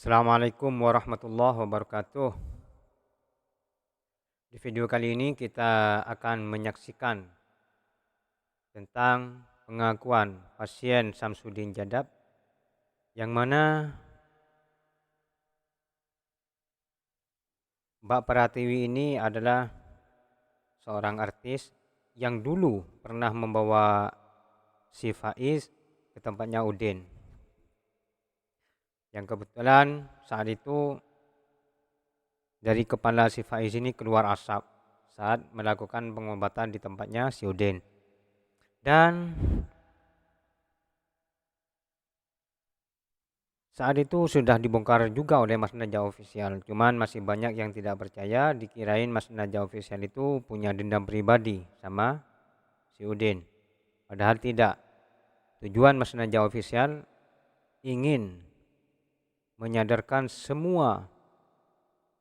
Assalamualaikum warahmatullahi wabarakatuh. Di video kali ini kita akan menyaksikan tentang pengakuan pasien Samsudin Jadab, yang mana Mbak Pratiwi ini adalah seorang artis yang dulu pernah membawa si Faiz ke tempatnya Udin. Yang kebetulan saat itu dari kepala si Faiz ini keluar asap saat melakukan pengobatan di tempatnya si Udin. Dan saat itu sudah dibongkar juga oleh Mas Najwa Official. Cuman masih banyak yang tidak percaya, dikirain Mas Najwa Official itu punya dendam pribadi sama si Udin. Padahal tidak. Tujuan Mas Najwa Official ingin menyadarkan semua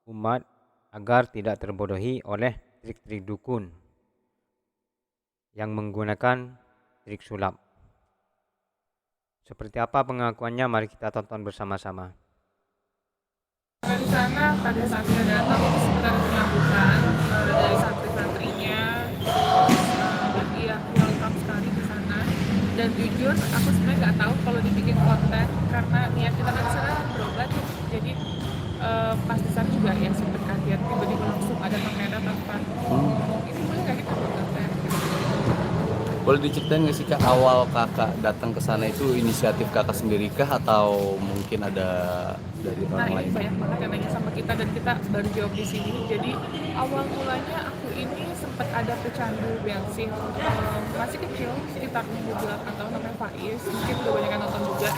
umat agar tidak terbodohi oleh trik-trik dukun yang menggunakan trik sulap. Seperti apa pengakuannya, mari kita tonton bersama-sama. Di sana pada saat kita datang itu sekitar penyambutan dari santri-santrinya, lagi yang welcome sekali di sana. Dan jujur aku sebenarnya nggak tahu kalau dibikin konten karena niat kita kan di sana berobat ya. Jadi pas di sana juga ya sempat kaget tiba-tiba langsung ada kamera tanpa ini boleh nggak kita buat konten? Boleh diceritain nggak sih Kak, awal Kakak datang ke sana itu inisiatif Kakak sendiri kah atau mungkin ada dari Nah orang ini lain? banyak banget yang nanya sama kita dan kita baru jawab di sini. Jadi awal mulanya aku ini sempat ada pecandu bensin, masih kecil sekitar 7-8 tahun, namanya Faiz, mungkin udah banyak yang nonton juga.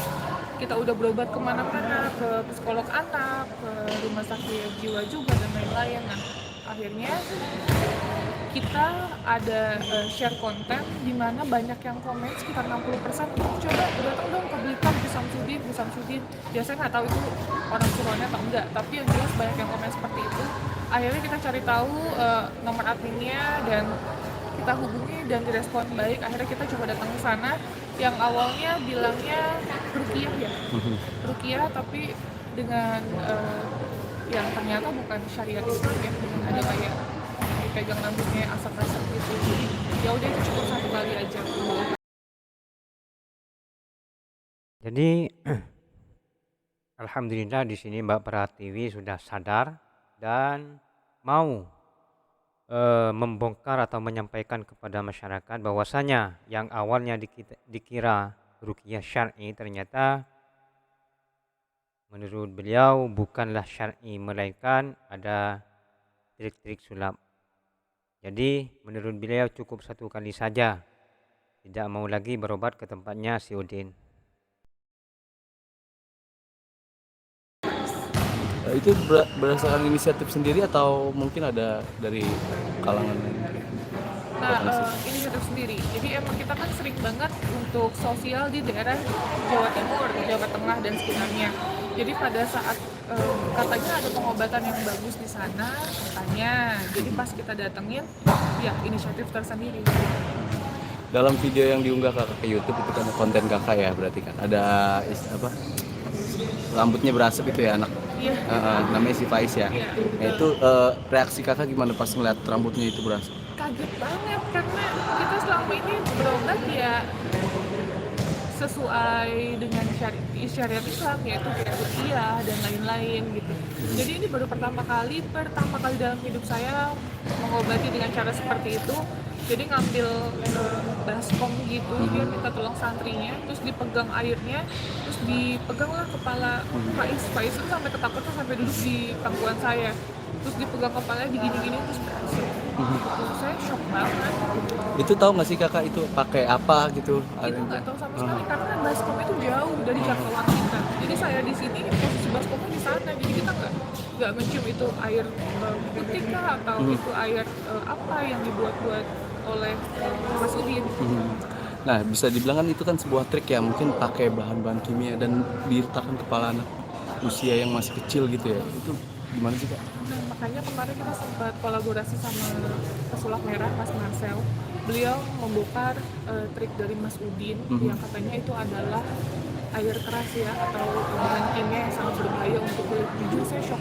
Kita udah berobat kemana-mana, ke psikolog anak, ke rumah sakit jiwa juga dan lain-lain. Nah akhirnya kita ada share konten di mana banyak yang komen sekitar 60%, coba datang dong ke Blitar, Bu Samsudin. Biasanya nggak tahu itu orang suruhannya atau enggak, tapi yang jelas banyak yang komen seperti itu. Akhirnya kita cari tahu nomor adminnya dan kita hubungi dan direspon baik. Akhirnya kita coba datang ke sana. Yang awalnya bilangnya ruqyah tapi dengan yang ternyata bukan syariat Islam ya, ada kayak pegang rambutnya asap-asap gitu. Jadi ya udah itu cukup satu kali aja. Jadi alhamdulillah di sini Mbak Pratiwi sudah sadar dan mau membongkar atau menyampaikan kepada masyarakat bahwasanya yang awalnya dikira ruqyah syar'i ternyata menurut beliau bukanlah syar'i, melainkan ada trik-trik sulap. Jadi menurut beliau cukup satu kali saja, tidak mau lagi berobat ke tempatnya si Udin. Itu berdasarkan inisiatif sendiri atau mungkin ada dari kalangan lain? Nah, inisiatif sendiri. Jadi emang kita kan sering banget untuk sosial di daerah Jawa Timur, Jawa Tengah dan sekitarnya. Jadi pada saat katanya ada pengobatan yang bagus di sana, katanya. Jadi pas kita datengin, ya inisiatif tersendiri. Dalam video yang diunggah Kakak ke YouTube itu kan konten Kakak ya, berarti kan ada rambutnya berasap itu ya anak. Iya. Namanya si Faiz ya. Iya. Nah itu reaksi Kakak gimana pas ngeliat rambutnya itu berasap? Kaget banget karena kita selama ini berobat ya sesuai dengan syariat Islam, yaitu kayak ruqyah dan lain-lain gitu. Jadi ini baru pertama kali dalam hidup saya mengobati dengan cara seperti itu. Jadi ngambil baskom gitu, dia minta tolong santrinya, terus dipegang airnya, terus dipeganglah kepala Faiz itu sampai ketakutan sampai duduk di pangkuan saya, terus dipegang kepalanya digini-gini terus berhasil. Saya shock banget. Itu tahu nggak sih Kakak itu pakai apa gitu? Itu nggak tahu sama sekali karena baskom itu jauh dari jangkauan kita. Jadi saya di sini posisi baskomnya di sana, jadi kita nggak mencium itu air putih kah atau itu air apa yang dibuat oleh Mas Udin. Nah bisa dibilang kan itu kan sebuah trik ya, mungkin pakai bahan-bahan kimia dan diletakkan kepala anak usia yang masih kecil gitu ya. Itu gimana sih Kak? Nah, makanya kemarin kita sempat kolaborasi sama pesulap merah Mas Marcel. Beliau membongkar trik dari Mas Udin yang katanya itu adalah air keras ya, atau bahan kimia yang sangat berbahaya untuk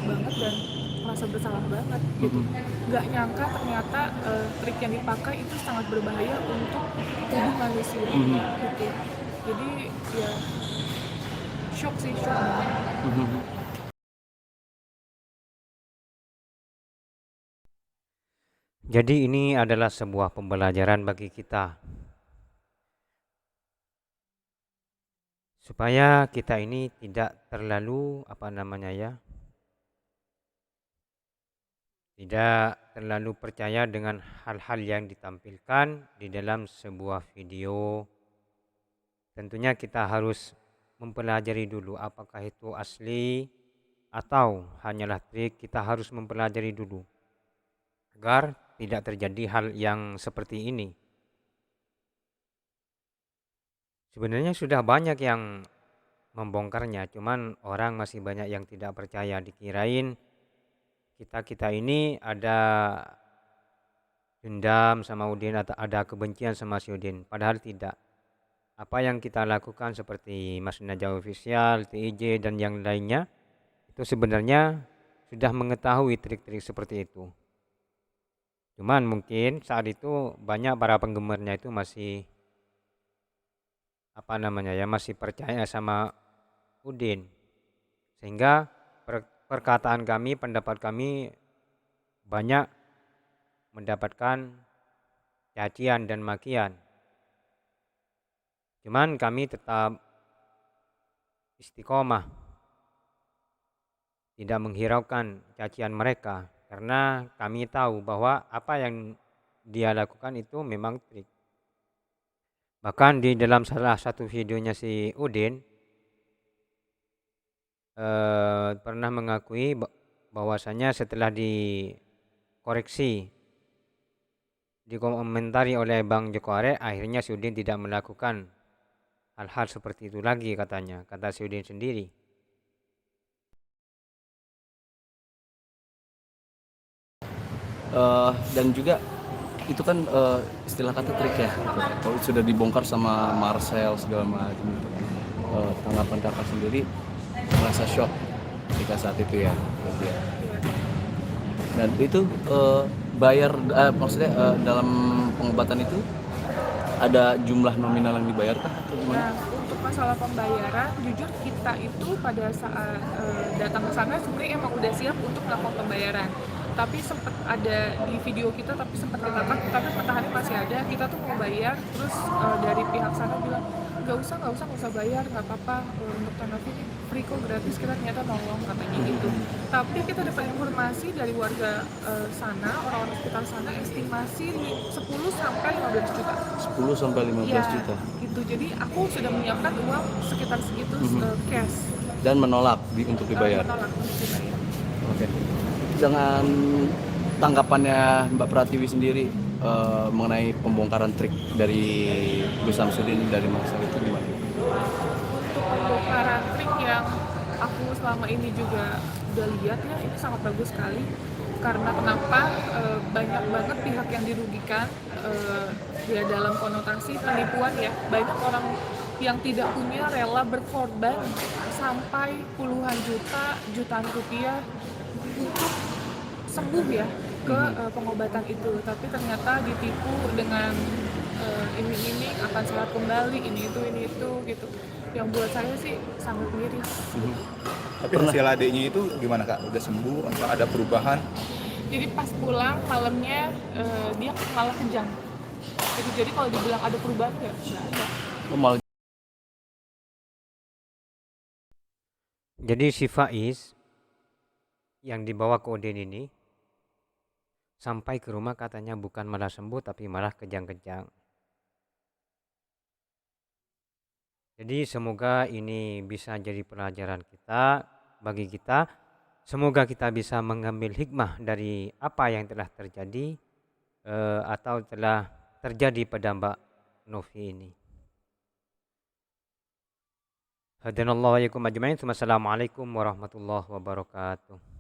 banget dan merasa bersalah banget gitu. Nggak nyangka ternyata trik yang dipakai itu sangat berbahaya untuk tubuh manusia gitu. Jadi ya shock sih, shock banget. Jadi ini adalah sebuah pembelajaran bagi kita supaya kita ini tidak terlalu tidak terlalu percaya dengan hal-hal yang ditampilkan di dalam sebuah video. Tentunya kita harus mempelajari dulu apakah itu asli atau hanyalah trik. Kita harus mempelajari dulu agar tidak terjadi hal yang seperti ini. Sebenarnya sudah banyak yang membongkarnya, cuman orang masih banyak yang tidak percaya, dikirain kita ini ada dendam sama Udin atau ada kebencian sama si Udin, padahal tidak. Apa yang kita lakukan seperti Mas Najwa Official, TIJ dan yang lainnya itu sebenarnya sudah mengetahui trik-trik seperti itu. Cuman mungkin saat itu banyak para penggemarnya itu masih masih percaya sama Udin, sehingga perkataan kami, pendapat kami banyak mendapatkan cacian dan makian. Cuman kami tetap istiqomah, tidak menghiraukan cacian mereka, karena kami tahu bahwa apa yang dia lakukan itu memang trik. Bahkan di dalam salah satu videonya si Udin pernah mengakui bahwasanya setelah dikoreksi, dikomentari oleh Bang Joko Are, akhirnya si Udin tidak melakukan hal-hal seperti itu lagi, katanya, kata si Udin sendiri. Dan juga itu kan istilah kata trik ya, kalau sudah dibongkar sama Marcel segala macam gitu kan. Tanggapan kakak sendiri merasa shock ketika saat itu ya, gitu ya. Dan itu bayar maksudnya dalam pengobatan itu ada jumlah nominal yang dibayarkah atau gimana? Nah, untuk masalah pembayaran, jujur kita itu pada saat datang ke sana sebenarnya emang udah siap untuk melakukan pembayaran. Tapi sempat ada di video kita, tapi sempat diangkat, tapi matahari masih ada. Kita tuh mau bayar, terus dari pihak sana bilang nggak usah bayar, nggak apa-apa, untuk Tanavi ini free kok, gratis, kita ternyata nolong, katanya gitu. Tapi kita dapat informasi dari warga sana, orang-orang sekitar sana, estimasi 10 sampai 15 juta. 10 sampai 15 juta. Gitu. Jadi aku sudah menyiapkan uang sekitar segitu cash. Dan menolak untuk dibayar. Menolak untuk dibayar. Oke. Dengan tanggapannya Mbak Pratiwi sendiri mengenai pembongkaran trik dari Gus Samsudin dari Marcel itu gimana? Untuk pembongkaran trik yang aku selama ini juga udah lihat ya, ini sangat bagus sekali. Karena kenapa banyak banget pihak yang dirugikan ya dalam konotasi penipuan ya. Banyak orang yang tidak punya rela berkorban sampai puluhan juta, jutaan rupiah untuk sembuh ya ke pengobatan itu, tapi ternyata ditipu dengan ini akan sehat kembali, ini itu gitu. Yang buat saya sih sangat miris. Tapi hasil adiknya itu gimana Kak? Udah sembuh atau ada perubahan? Jadi pas pulang malamnya dia malah kejang. Jadi kalau dibilang ada perubahan nggak ada. Jadi si Faiz yang dibawa ke Udin ini sampai ke rumah katanya bukan malah sembuh tapi malah kejang-kejang. Jadi semoga ini bisa jadi pelajaran kita, bagi kita. Semoga kita bisa mengambil hikmah dari apa yang telah terjadi atau telah terjadi pada Mbak Novi ini. Hadanallahu wa iyyakum ajmain. Assalamualaikum warahmatullahi wabarakatuh.